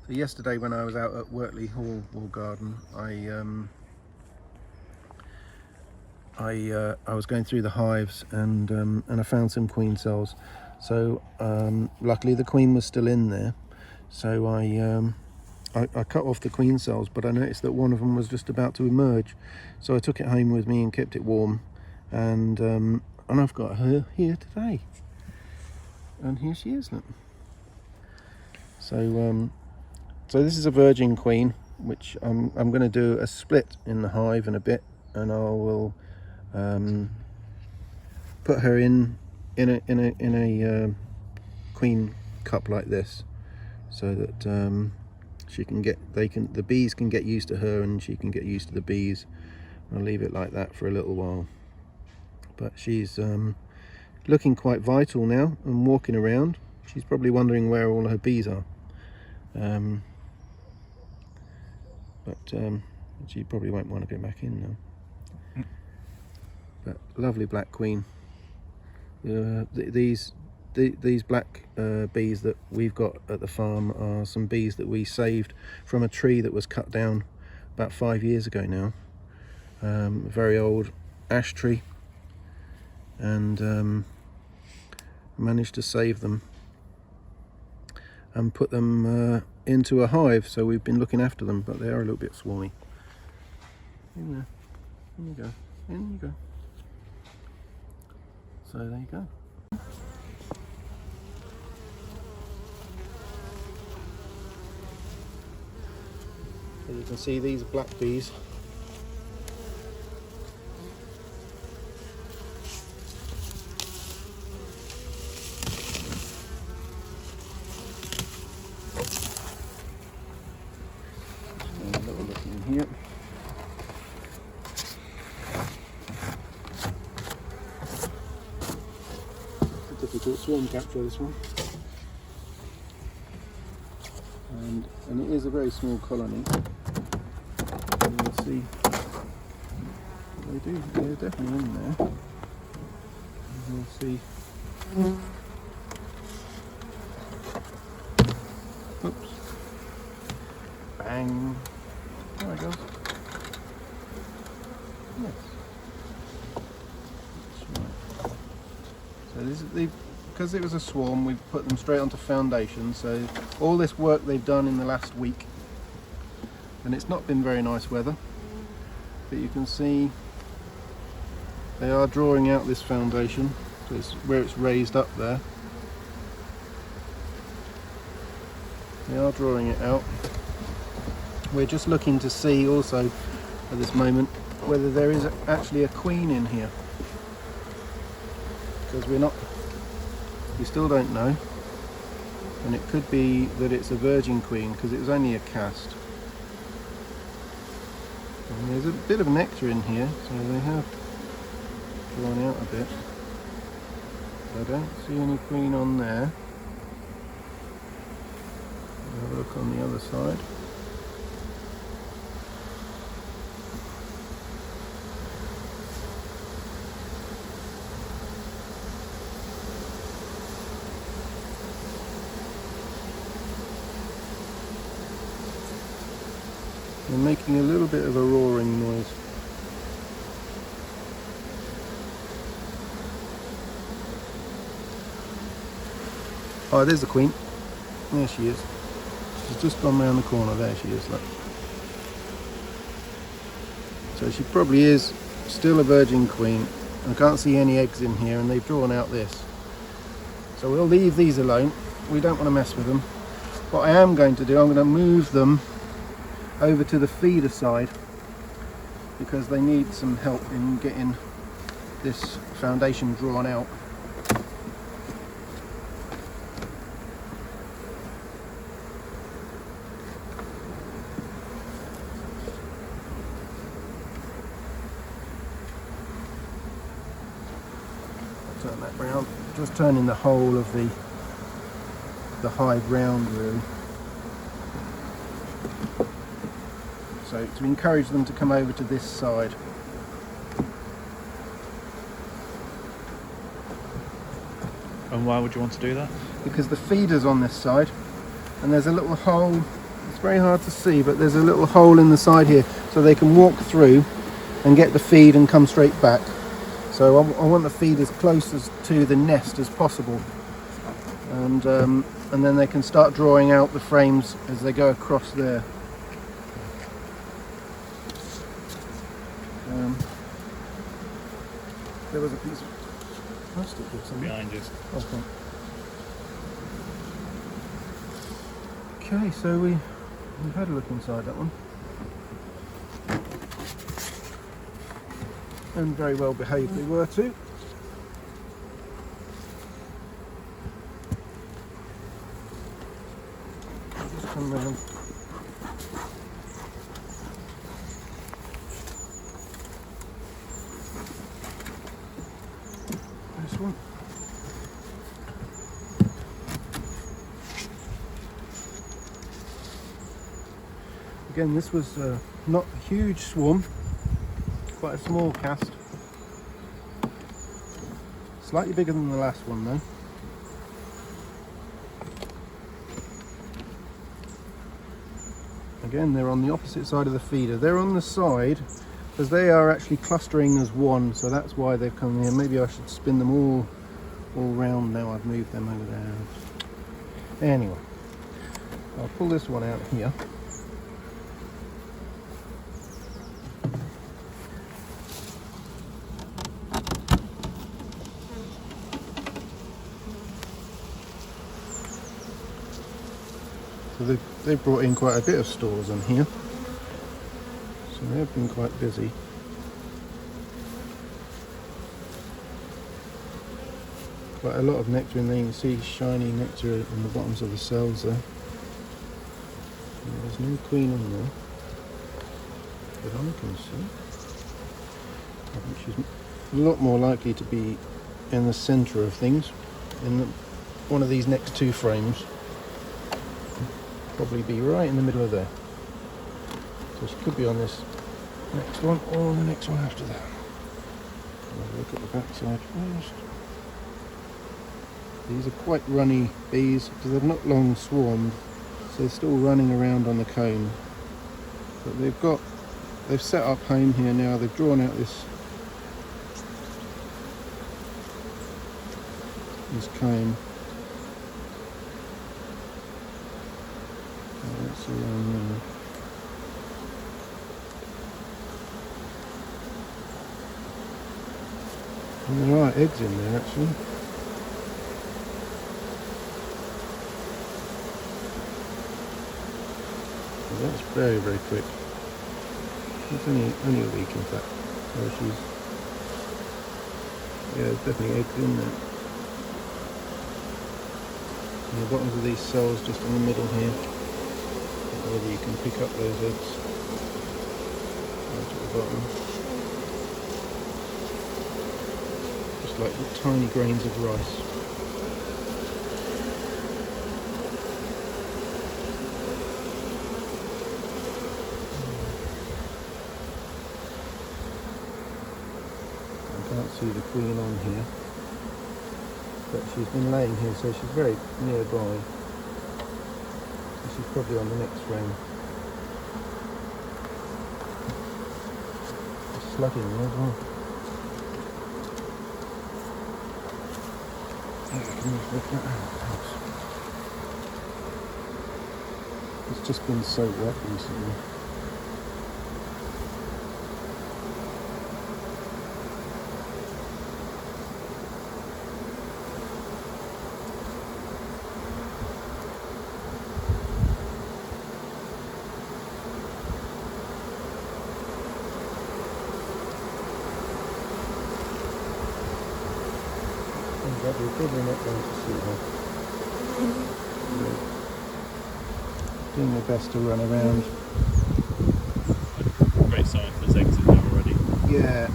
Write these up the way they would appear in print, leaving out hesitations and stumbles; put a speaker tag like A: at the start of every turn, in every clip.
A: So yesterday when I was out at Wortley Hall Garden, I was going through the hives and I found some queen cells. So luckily the queen was still in there. So I cut off the queen cells, but I noticed that one of them was just about to emerge. So I took it home with me and kept it warm, and I've got her here today. And here she is. Look. So this is a virgin queen, which I'm going to do a split in the hive in a bit, and I will put her in a queen cup like this, so that she can get the bees can get used to her and she can get used to the bees. I'll leave it like that for a little while. But she's looking quite vital now and walking around. She's probably wondering where all her bees are. But she probably won't want to go back in now. But lovely black queen. These black bees that we've got at the farm are some bees that we saved from a tree that was cut down about 5 years ago now. A very old ash tree, and managed to save them and put them into a hive. So we've been looking after them, but they are a little bit swarmy. In there, in you go, in you go. So there you go. So you can see these black bees. A little look in here. It's a difficult swarm capture, this one. And it is a very small colony. And you'll see they're definitely in there. And you'll see. Oops. Bang. There it goes. Yes. That's right. So this is because it was a swarm, we've put them straight onto foundation. So all this work they've done in the last week, and it's not been very nice weather, but you can see they are drawing out this foundation. So it's where it's raised up there. They are drawing it out. We're just looking to see also at this moment whether there is actually a queen in here, because we still don't know, and it could be that it's a virgin queen because it was only a cast. And there's a bit of nectar in here, so they have drawn out a bit. I don't see any queen on there. Have a look on the other side. They're making a little bit of a roaring noise. Oh, there's the queen. There she is. She's just gone round the corner. There she is, look. So she probably is still a virgin queen. I can't see any eggs in here, and they've drawn out this. So we'll leave these alone. We don't want to mess with them. What I am going to do, I'm going to move them over to the feeder side, because they need some help in getting this foundation drawn out. Turn that round, just turning the whole of the hive round really. So to encourage them to come over to this side.
B: And why would you want to do that?
A: Because the feeder's on this side, and there's a little hole very hard to see, but there's a little hole in the side here, so they can walk through and get the feed and come straight back. So I want the feed as close to the nest as possible, and then they can start drawing out the frames as they go across there. There was a piece of plastic or something
B: behind us.
A: Okay, so we've had a look inside that one, and very well behaved they were too. I'll just come round. This one. Again, this was not a huge swarm, quite a small cast. Slightly bigger than the last one though. Again, they're on the opposite side of the feeder. They're on the side because they are actually clustering as one, so that's why they've come here. Maybe I should spin them all round now I've moved them over there. Anyway, I'll pull this one out here. So they've brought in quite a bit of stores on here, so they've been quite busy. Quite a lot of nectar, and you can see shiny nectar in the bottoms of the cells there. And there's no queen on there that I can see. I think she's a lot more likely to be in the centre of things, in one of these next two frames. Probably be right in the middle of there. So she could be on this next one or the next one after that. Have a look at the back side first. These are quite runny bees because they've not long swarmed, so they're still running around on the comb. But they've set up home here now. They've drawn out this comb. That's around there. And there are eggs in there actually. So that's very, very quick. It's only a week in fact. Yeah, there's definitely eggs in there. And the bottoms of these cells just in the middle here. Whether you can pick up those eggs right at the bottom, just like the tiny grains of rice. I can't see the queen on here, but she's been laying here, so she's very nearby. She's probably on the next frame. There's slugging there as well. It's just been so wet recently. But we're probably not going to see her. Doing their best to run around.
B: Great sign for there's eggs in there already.
A: Yeah.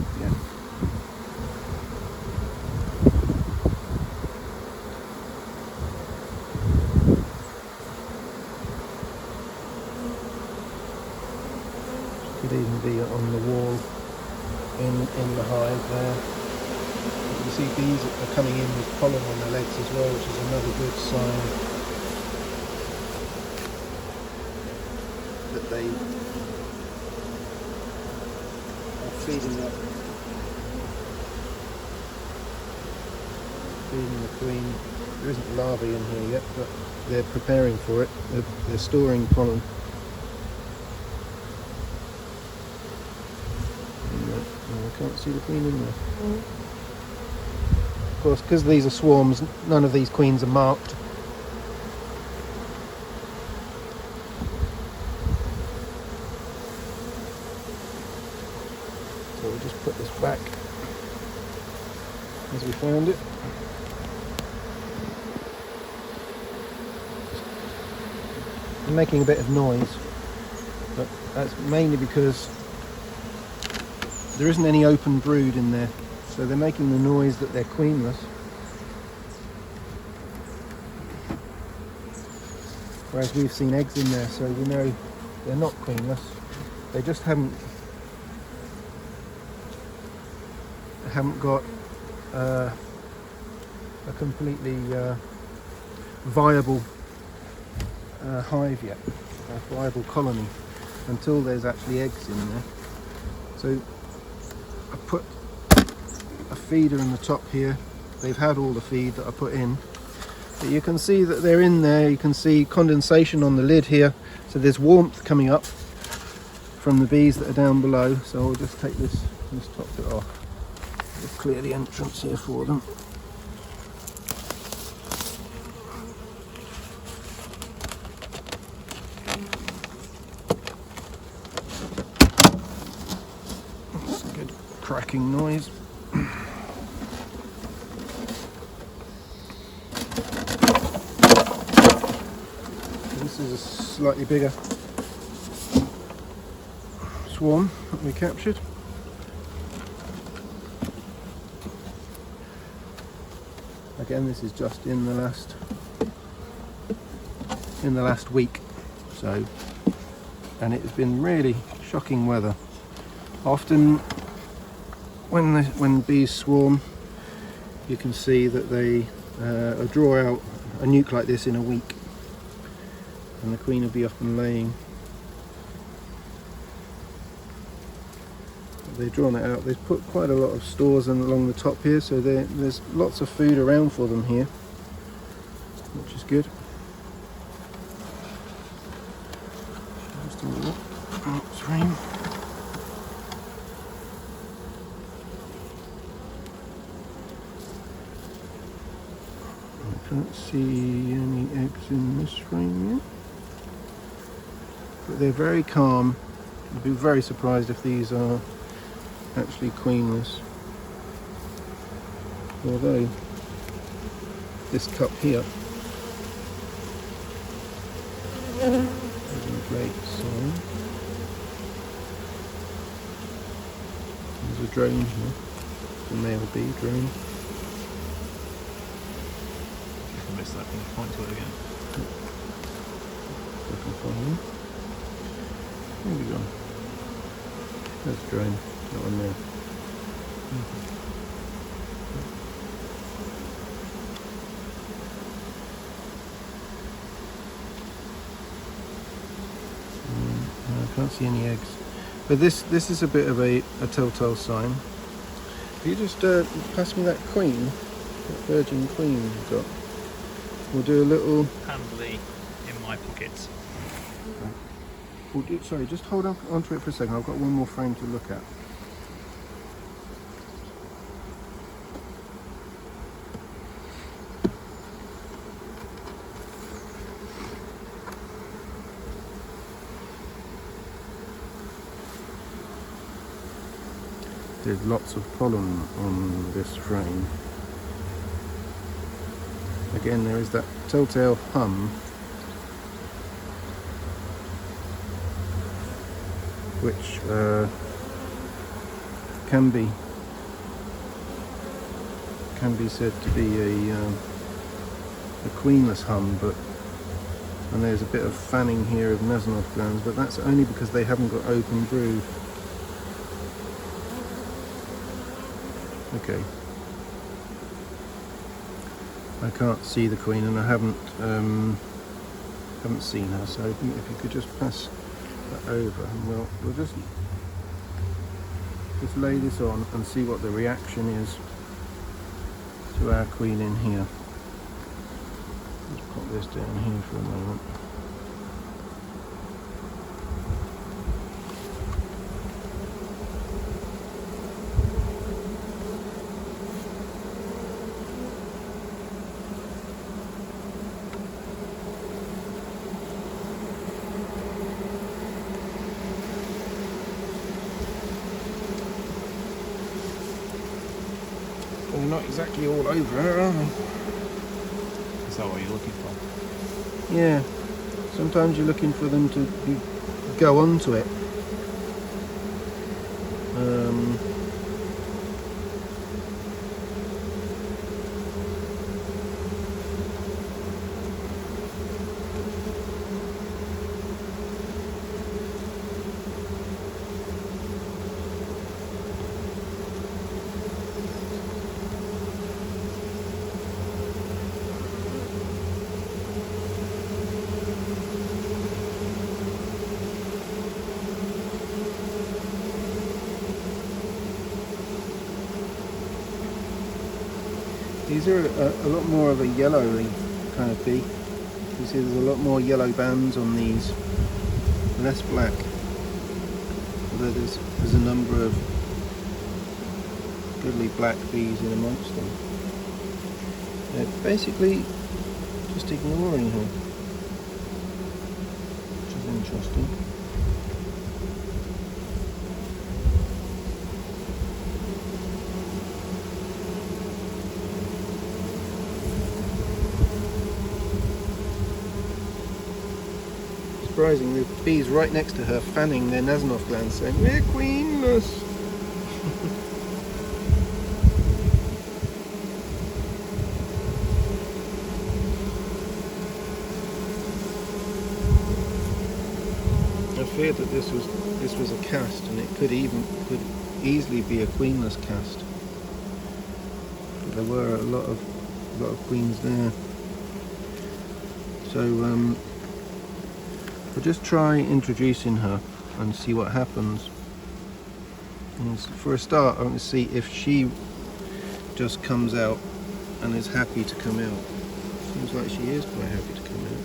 A: She could even be on the wall in the hive there. You see bees are coming in with pollen on their legs as well, which is another good sign. that they are feeding up, feeding the queen. There isn't larvae in here yet, but they're preparing for it. They're storing pollen. I can't see the queen in there. Of course, because these are swarms, none of these queens are marked. So we'll just put this back as we found it. I'm making a bit of noise, but that's mainly because there isn't any open brood in there, so they're making the noise that they're queenless. Whereas we've seen eggs in there, so we know they're not queenless. They just haven't got a completely viable hive yet, a viable colony, until there's actually eggs in there. So I put a feeder in the top here. They've had all the feed that I put in, but you can see that they're in there. You can see condensation on the lid here, so there's warmth coming up from the bees that are down below. So I'll just take this top bit off. Just clear the entrance here for them. That's a good cracking noise. This is a slightly bigger swarm that we captured. Again, this is just in the last week, so, and it's been really shocking weather. Often when bees swarm, you can see that they draw out a nuke like this in a week, and the queen will be up and laying. They've drawn it out. They've put quite a lot of stores along the top here, so there's lots of food around for them here, which is good. Just a little frame. I can't see any eggs in this frame yet, but they're very calm. I'd be very surprised if these are actually queenless, although this cup here isn't a great sign. There's a drone here, a male bee drone.
B: If I miss that, can you point to it again?
A: I can find them. There we go. There's a drone. That one there. I can't see any eggs, but this is a bit of a telltale sign. If you just pass me that queen, that virgin queen you've got, we'll do a little.
B: Handily in my pockets.
A: Sorry, just hold on onto it for a second. I've got one more frame to look at. There's lots of pollen on this frame. Again, there is that telltale hum, which can be said to be a queenless hum, and there's a bit of fanning here of Nasonov glands, but that's only because they haven't got open brood. Okay, I can't see the queen, and I haven't seen her. So if you could just pass that over, and we'll just lay this on and see what the reaction is to our queen in here. Let's pop this down here for a moment. Well, not exactly all over her, are they?
B: Is that what you're looking for?
A: Yeah. Sometimes you're looking for them to go onto it. These are a lot more of a yellowy kind of bee. You see there's a lot more yellow bands on these, less black. Although there's a number of goodly black bees in amongst them. Basically just ignoring her, which is interesting. Surprising, the bees right next to her fanning their Nasanov glands saying, "We're queenless." I feared that this was a cast, and it could easily be a queenless cast. But there were a lot of queens there. So we'll just try introducing her and see what happens. And for a start, I want to see if she just comes out and is happy to come out. Seems like she is quite happy to come out.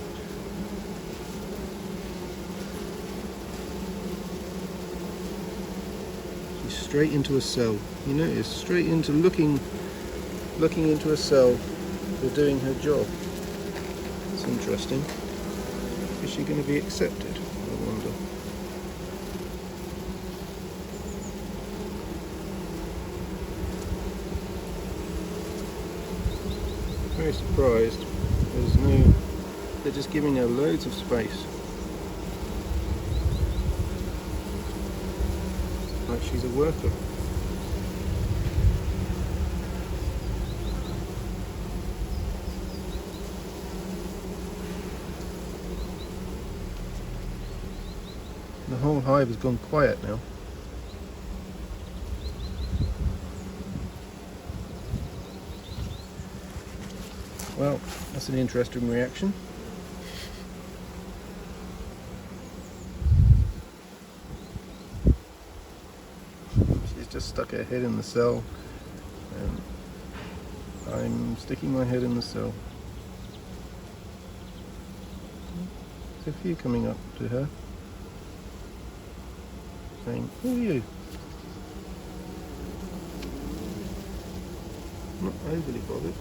A: She's straight into a cell. You notice, straight into looking into a cell for doing her job. It's interesting. Is she going to be accepted? I wonder. Very surprised. They're just giving her loads of space. Like she's a worker. The whole hive has gone quiet now. Well, that's an interesting reaction. She's just stuck her head in the cell, and I'm sticking my head in the cell. There's a few coming up to her, saying, "Who are you?" Not overly bothered.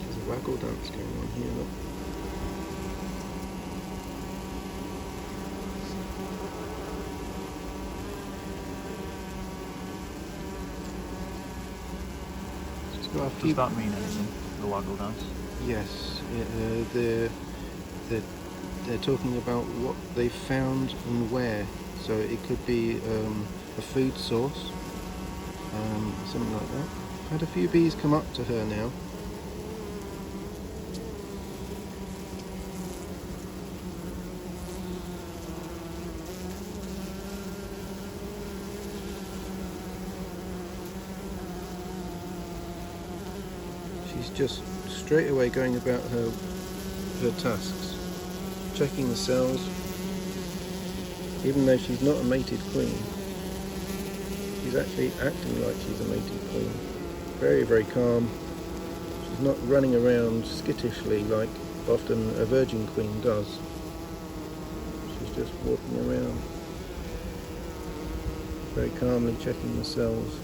A: There's a waggle dance going on here, look.
B: Does that mean anything, the waggle dance?
A: Yes, they're talking about what they found and where. So it could be a food source, something like that. I've had a few bees come up to her now. just straight away going about her tasks, checking the cells. Even though she's not a mated queen, she's actually acting like she's a mated queen. Very, very calm. She's not running around skittishly like often a virgin queen does. She's just walking around, very calmly checking the cells.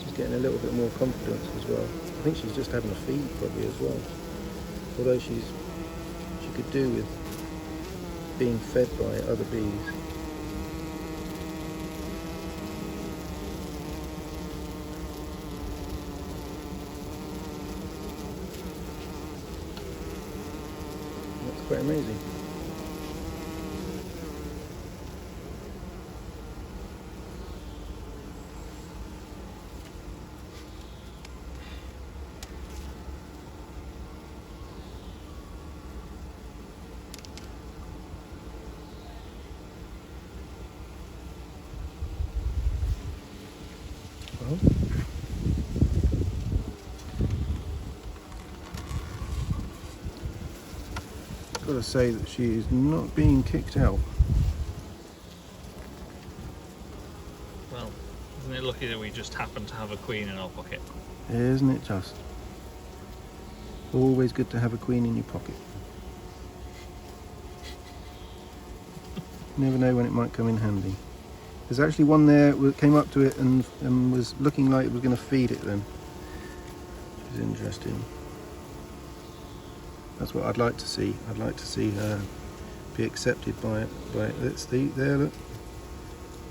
A: She's getting a little bit more confidence as well. I think she's just having a feed probably as well. Although she could do with being fed by other bees. That's quite amazing. Well, I've got to say that she is not being kicked out.
B: Well, isn't it lucky that we just happen to have a queen in our pocket?
A: Isn't it just? Always good to have a queen in your pocket. You never know when it might come in handy. There's actually one there that came up to it and was looking like it was going to feed it then. Which is interesting. That's what I'd like to see. I'd like to see her be accepted by it. Let's see, there, look.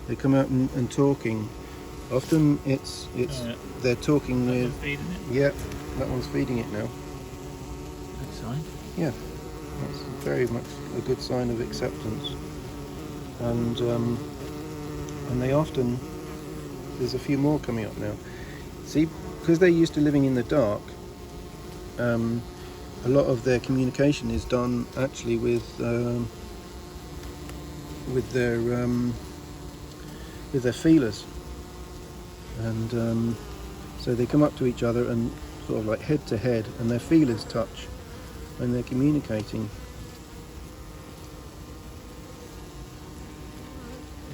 A: They come out and talking. Often it's they're talking
B: That
A: with.
B: one feeding it?
A: Yeah, that one's feeding it now.
B: Good sign.
A: Yeah, that's very much a good sign of acceptance. And they often, there's a few more coming up now. See, because they're used to living in the dark, a lot of their communication is done actually with their feelers, and so they come up to each other and sort of like head to head, and their feelers touch when they're communicating.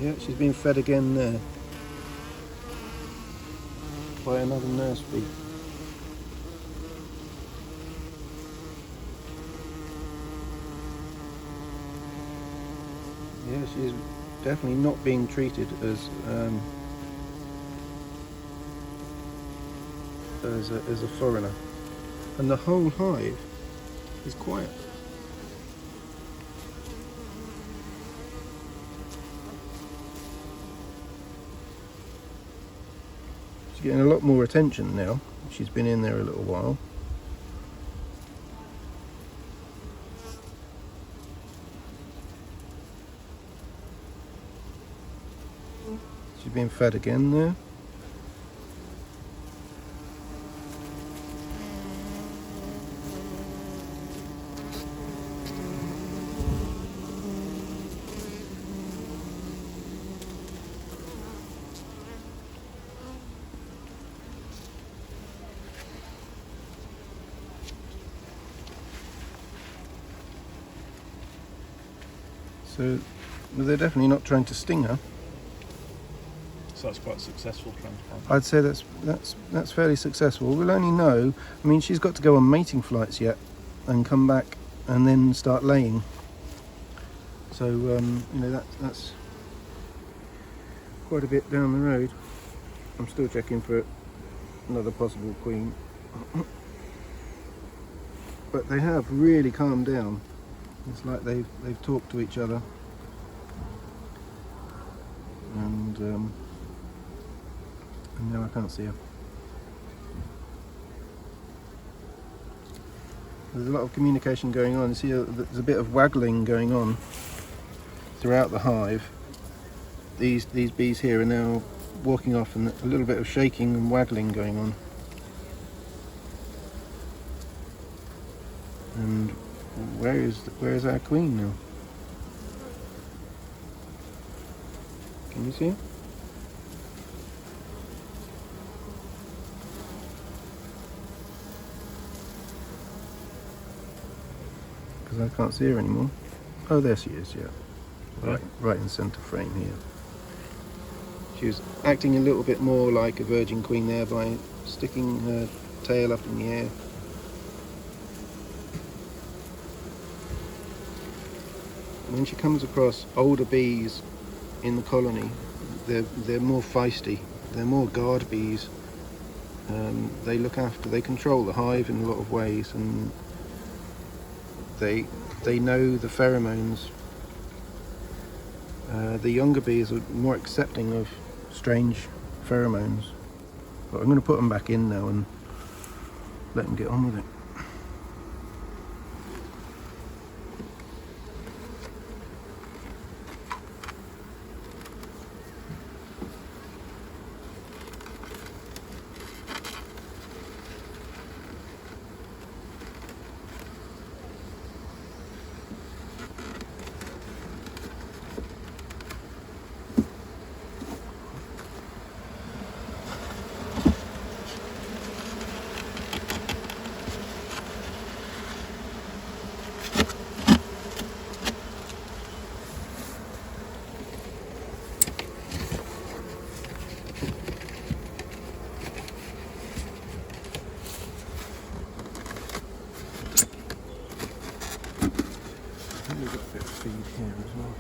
A: Yeah, she's being fed again there by another nurse bee. Yeah, she's definitely not being treated as a foreigner, and the whole hive is quiet. She's getting a lot more attention now. She's been in there a little while. She's being fed again there. So they're definitely not trying to sting her.
B: So that's quite successful transplant.
A: I'd say that's fairly successful. We'll only know. I mean, she's got to go on mating flights yet, and come back and then start laying. So you know that's quite a bit down the road. I'm still checking for another possible queen, but they have really calmed down. It's like they've talked to each other, and now I can't see her. There's a lot of communication going on. You see, there's a bit of waggling going on throughout the hive. These bees here are now walking off, and a little bit of shaking and waggling going on. And where is our queen now? Can you see her? because I can't see her anymore. Oh, there she is, yeah. Right in centre frame here. She was acting a little bit more like a virgin queen there by sticking her tail up in the air. When she comes across older bees in the colony, they're more feisty. They're more guard bees. They control the hive in a lot of ways, and they know the pheromones. The younger bees are more accepting of strange pheromones. But I'm going to put them back in now and let them get on with it. We've got a bit of feed here as well.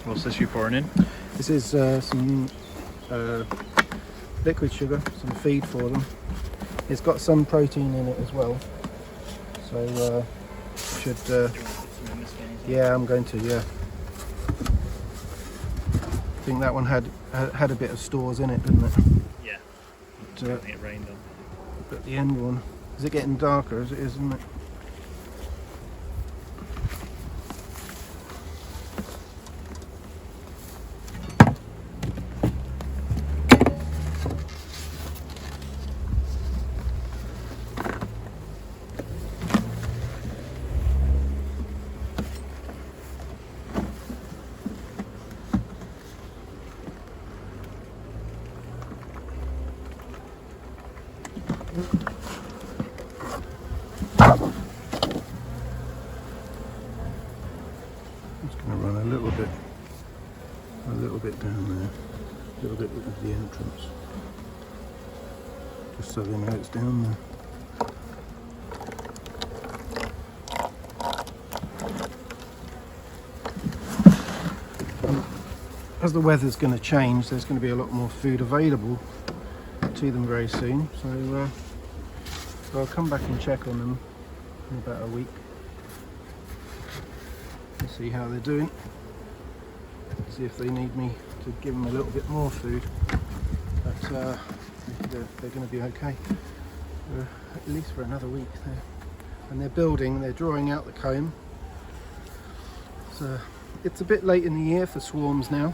B: What's this you pouring in?
A: This is some liquid sugar, some feed for them. It's got some protein in it as well, so should.
B: Do you want to put some in this one as well?
A: Yeah, I'm going to. Yeah, I think that one had a bit of stores in it, didn't it?
B: Yeah.
A: But,
B: I think it rained on.
A: but the end one, is it getting darker as it is, isn't it? Just going to run a little bit down there, a little bit of the entrance, just so they know it's down there. As the weather's going to change, there's going to be a lot more food available to them very soon, so I'll come back and check on them in about a week and see how they're doing, see if they need me to give them a little bit more food, but they're going to be okay at least for another week there. And they're drawing out the comb, so it's a bit late in the year for swarms now,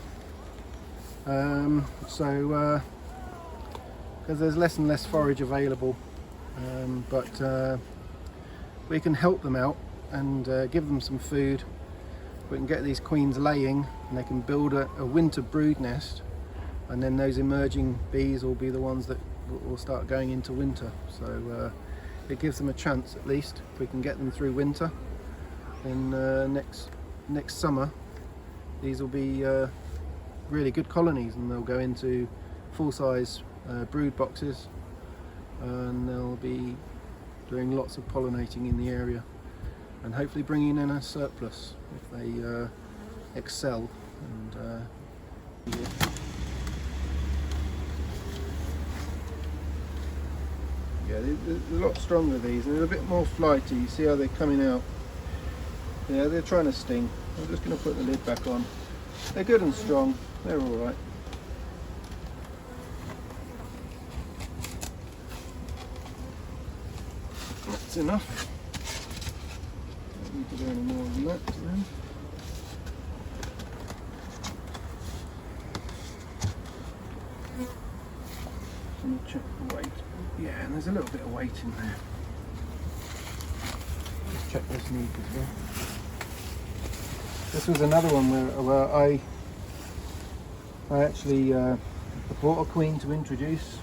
A: because there's less and less forage available, but we can help them out and give them some food. We can get these queens laying, and they can build a winter brood nest, and then those emerging bees will be the ones that will start going into winter. So it gives them a chance, at least. If we can get them through winter, then next summer these will be really good colonies, and they'll go into full-size brood boxes, and they'll be doing lots of pollinating in the area, and hopefully bringing in a surplus if they excel. And yeah, they're a lot stronger, these, and they're a bit more flighty. You see how they're coming out? Yeah, they're trying to sting. I'm just going to put the lid back on. They're good and strong. They're all right. That's enough. Don't need to do any more than that to them. Let me check the weight. Yeah, and there's a little bit of weight in there. Just check this neat as well. This was another one where I I actually bought a queen to introduce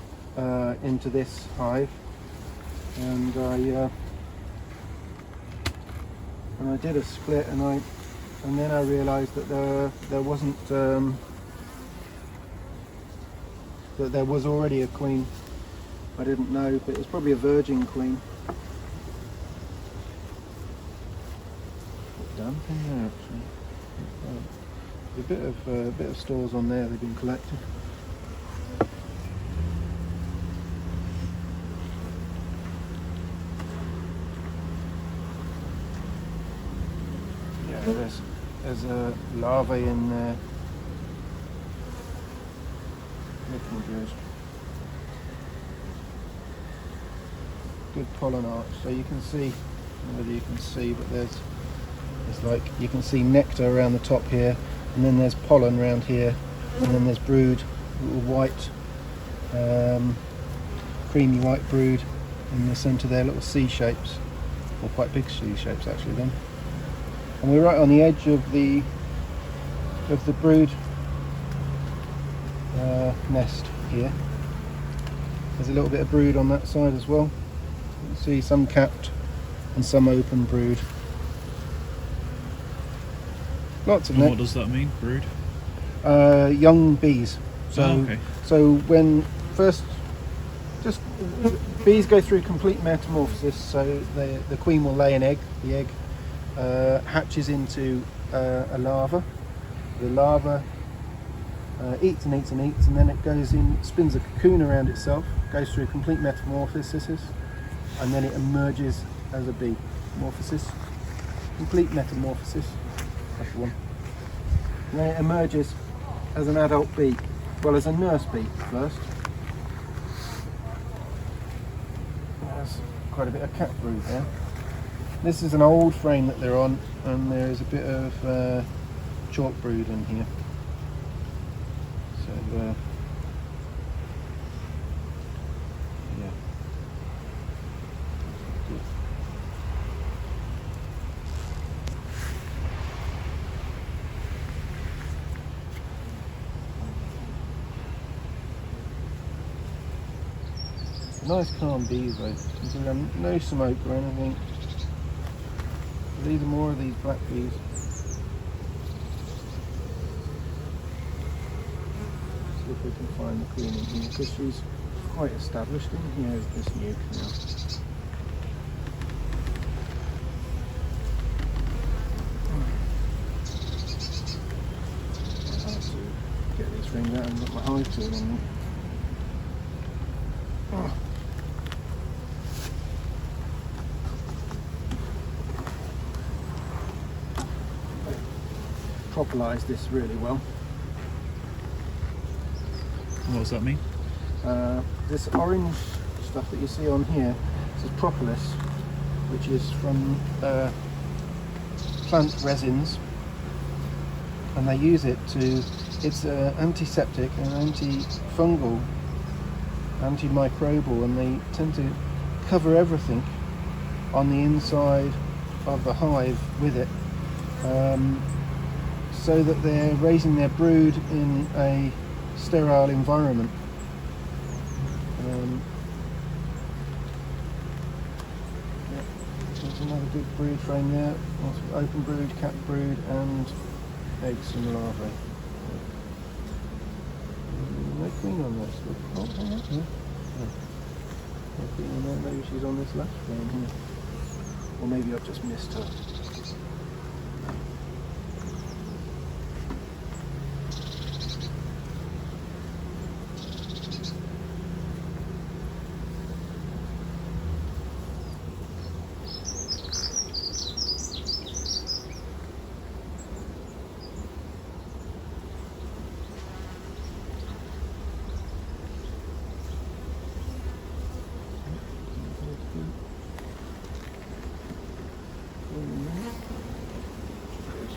A: into this hive, and I did a split, and then I realised that there wasn't that there was already a queen. I didn't know, but it was probably a virgin queen. Damp in there actually. A bit of stores on there they've been collected. Yeah, there's a larvae in there. Looking good. Good pollen arch. So you can see, I don't know whether you can see, but there's like, you can see nectar around the top here, and then there's pollen around here, and then there's brood, little white, creamy white brood in the centre there, little C shapes, or quite big C shapes actually then. And we're right on the edge of the brood nest here. There's a little bit of brood on that side as well. You can see some capped and some open brood. Lots of
B: and what does that mean, brood?
A: Young bees. So,
B: okay.
A: So when first, just bees go through complete metamorphosis. So the queen will lay an egg. The egg hatches into a larva. The larva eats and eats and eats, and then it goes in, spins a cocoon around itself, goes through complete metamorphosis, and then it emerges as a bee. Morphosis, complete metamorphosis. That's the one. And then it emerges as an adult bee, well, as a nurse bee first. There's quite a bit of cat brood there. This is an old frame that they're on, and there is a bit of chalk brood in here. So yeah. Nice calm bees though. There's no smoke or anything. These are more of these black bees. See if we can find the queen in here, because she's quite established in here as this nuke now. I'll have to get these rings out and put my hive tool on them. Oh. Propolize this really well.
B: What does that mean?
A: This orange stuff that you see on here, this is propolis, which is from plant resins, and they use it to, it's antiseptic and antifungal, antimicrobial, and they tend to cover everything on the inside of the hive with it, so that they're raising their brood in a sterile environment. Yeah, there's another good brood frame there. Open brood, cap brood, and eggs and larvae. No queen on this. Oh, yeah. No queen on there. Maybe she's on this left frame here. Or maybe I've just missed her.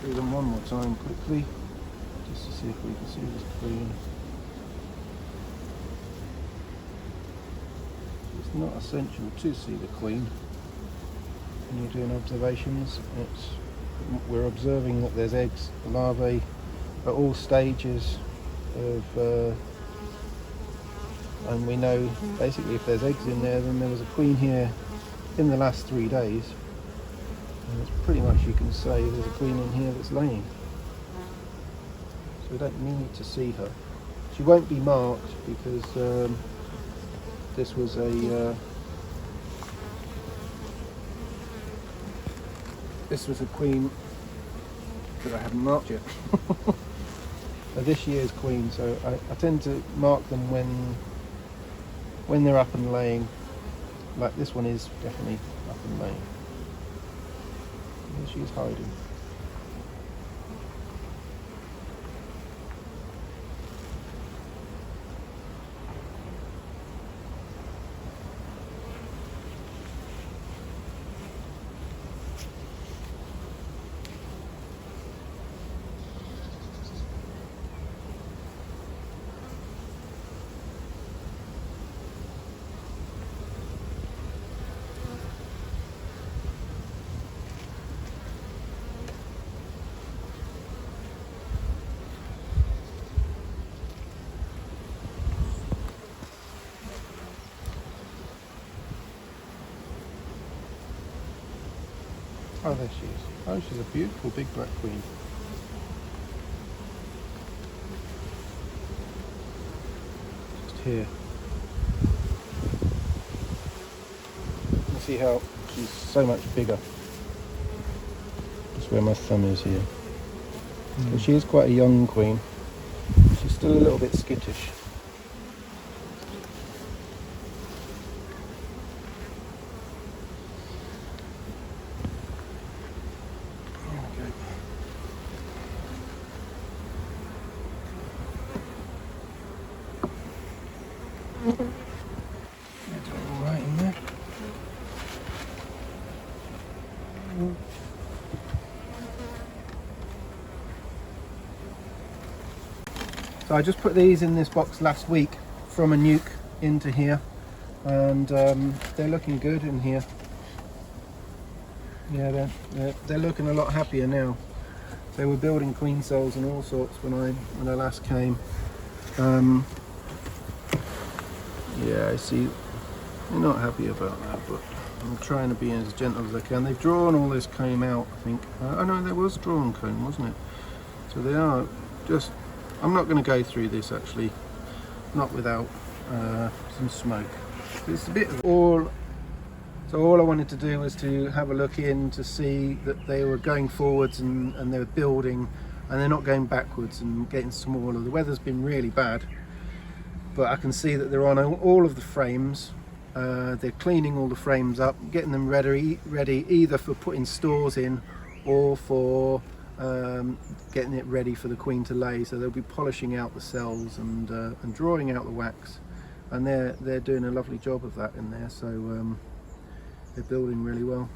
A: Through them one more time quickly, just to see if we can see this queen. It's not essential to see the queen when you're doing observations. We're observing that there's eggs, larvae at all stages and we know basically if there's eggs in there, then there was a queen here in the last 3 days, and it's pretty much, you can say there's a queen in here that's laying. So we don't need to see her. She won't be marked because this was a queen that I haven't marked yet. This year's queen, so I tend to mark them when they're up and laying. Like this one is definitely up and laying. There she is hiding. Oh, there she is. Oh, she's a beautiful big black queen. Just here. You see how she's so much bigger. That's where my thumb is here. So she is quite a young queen. She's still a little bit skittish. They're doing all right in there. So I just put these in this box last week from a nuke into here, and they're looking good in here. Yeah, they're looking a lot happier now. They were building queen cells and all sorts when I last came. Yeah, I see they're not happy about that, but I'm trying to be as gentle as I can. They've drawn all this comb out, I think. Oh no, there was drawn comb, wasn't it? So they are just, I'm not going to go through this actually, not without some smoke. It's a bit of all. So all I wanted to do was to have a look in to see that they were going forwards and they were building, and they're not going backwards and getting smaller. The weather's been really bad, but I can see that they're on all of the frames. They're cleaning all the frames up, getting them ready either for putting stores in or for getting it ready for the queen to lay. So they'll be polishing out the cells and drawing out the wax, and they're doing a lovely job of that in there. So they're building really well.